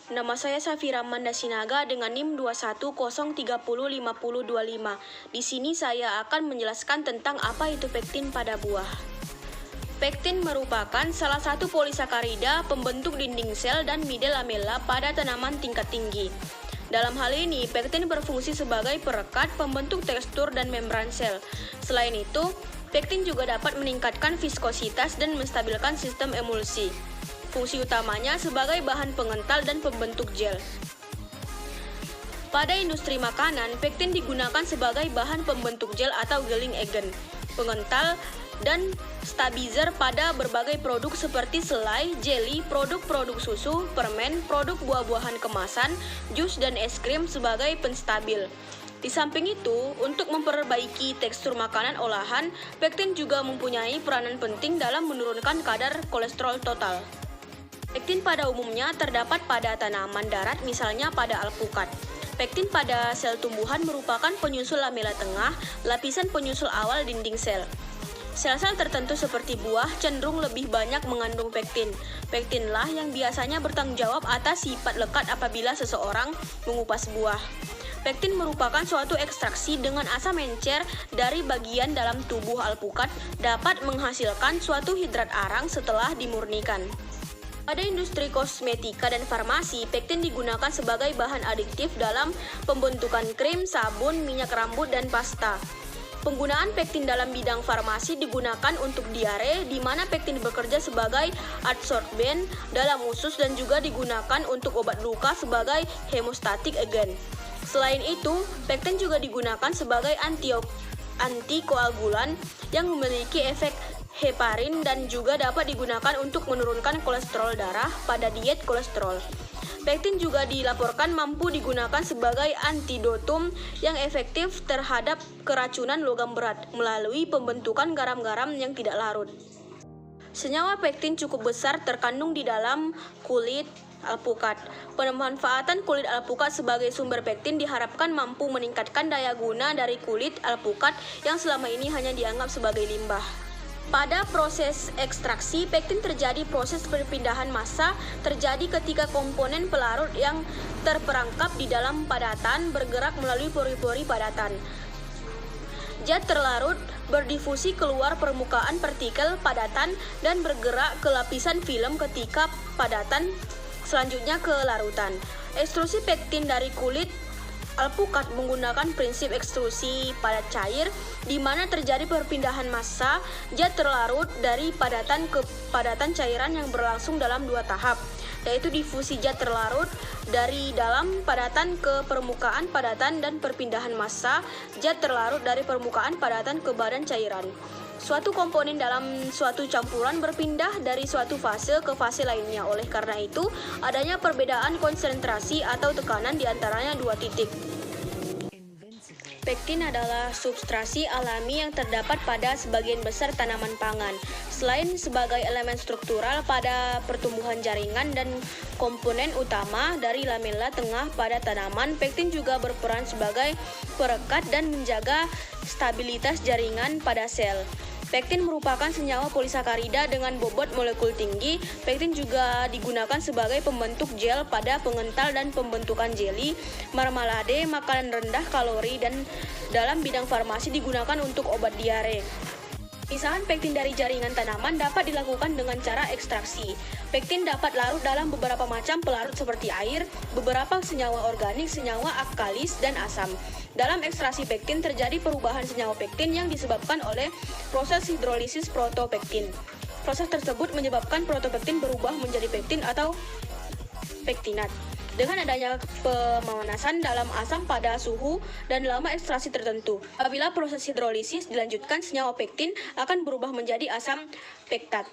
Nama saya Safira Mandasinaga dengan NIM 2103050525. Di sini saya akan menjelaskan tentang apa itu pektin pada buah. Pektin merupakan salah satu polisakarida pembentuk dinding sel dan middle lamella pada tanaman tingkat tinggi. Dalam hal ini, pektin berfungsi sebagai perekat, pembentuk tekstur dan membran sel. Selain itu, pektin juga dapat meningkatkan viskositas dan menstabilkan sistem emulsi. Fungsi utamanya sebagai bahan pengental dan pembentuk gel. Pada industri makanan, pektin digunakan sebagai bahan pembentuk gel atau gelling agent, pengental, dan stabilizer pada berbagai produk seperti selai, jelly, produk-produk susu, permen, produk buah-buahan kemasan, jus, dan es krim sebagai penstabil. Di samping itu, untuk memperbaiki tekstur makanan olahan, pektin juga mempunyai peranan penting dalam menurunkan kadar kolesterol total. Pektin pada umumnya terdapat pada tanaman darat, misalnya pada alpukat. Pektin pada sel tumbuhan merupakan penyusul lamela tengah, lapisan penyusul awal dinding sel. Sel-sel tertentu seperti buah cenderung lebih banyak mengandung pektin. Pektinlah yang biasanya bertanggung jawab atas sifat lekat apabila seseorang mengupas buah. Pektin merupakan suatu ekstraksi dengan asam encer dari bagian dalam tubuh alpukat, dapat menghasilkan suatu hidrat arang setelah dimurnikan. Pada industri kosmetika dan farmasi, pektin digunakan sebagai bahan adiktif dalam pembentukan krim, sabun, minyak rambut, dan pasta. Penggunaan pektin dalam bidang farmasi digunakan untuk diare, di mana pektin bekerja sebagai adsorben dalam usus dan juga digunakan untuk obat luka sebagai hemostatic agent. Selain itu, pektin juga digunakan sebagai antikoagulan yang memiliki efek heparin dan juga dapat digunakan untuk menurunkan kolesterol darah pada diet kolesterol. Pektin juga dilaporkan mampu digunakan sebagai antidotum yang efektif terhadap keracunan logam berat melalui pembentukan garam-garam yang tidak larut. Senyawa pektin cukup besar terkandung di dalam kulit alpukat. Pemanfaatan kulit alpukat sebagai sumber pektin diharapkan mampu meningkatkan daya guna dari kulit alpukat yang selama ini hanya dianggap sebagai limbah. Pada proses ekstraksi, pektin terjadi proses perpindahan massa terjadi ketika komponen pelarut yang terperangkap di dalam padatan bergerak melalui pori-pori padatan. Zat terlarut berdifusi keluar permukaan partikel padatan dan bergerak ke lapisan film ketika padatan selanjutnya ke larutan. Ekstrusi pektin dari kulit alpukat menggunakan prinsip ekstrusi padat cair, di mana terjadi perpindahan massa zat terlarut dari padatan ke padatan cairan yang berlangsung dalam dua tahap, yaitu difusi zat terlarut dari dalam padatan ke permukaan padatan dan perpindahan massa zat terlarut dari permukaan padatan ke badan cairan. Suatu komponen dalam suatu campuran berpindah dari suatu fase ke fase lainnya. Oleh karena itu, adanya perbedaan konsentrasi atau tekanan di antaranya dua titik. Pektin adalah substansi alami yang terdapat pada sebagian besar tanaman pangan. Selain sebagai elemen struktural pada pertumbuhan jaringan dan komponen utama dari lamela tengah pada tanaman, pektin juga berperan sebagai perekat dan menjaga stabilitas jaringan pada sel. Pektin merupakan senyawa polisakarida dengan bobot molekul tinggi. Pektin juga digunakan sebagai pembentuk gel pada pengental dan pembentukan jelly, marmalade, makanan rendah kalori, dan dalam bidang farmasi digunakan untuk obat diare. Pemisahan pektin dari jaringan tanaman dapat dilakukan dengan cara ekstraksi. Pektin dapat larut dalam beberapa macam pelarut seperti air, beberapa senyawa organik, senyawa alkalis, dan asam. Dalam ekstraksi pektin terjadi perubahan senyawa pektin yang disebabkan oleh proses hidrolisis protopektin. Proses tersebut menyebabkan protopektin berubah menjadi pektin atau pektinat. Dengan adanya pemanasan dalam asam pada suhu dan lama ekstraksi tertentu. Apabila proses hidrolisis dilanjutkan, senyawa pektin akan berubah menjadi asam pektat.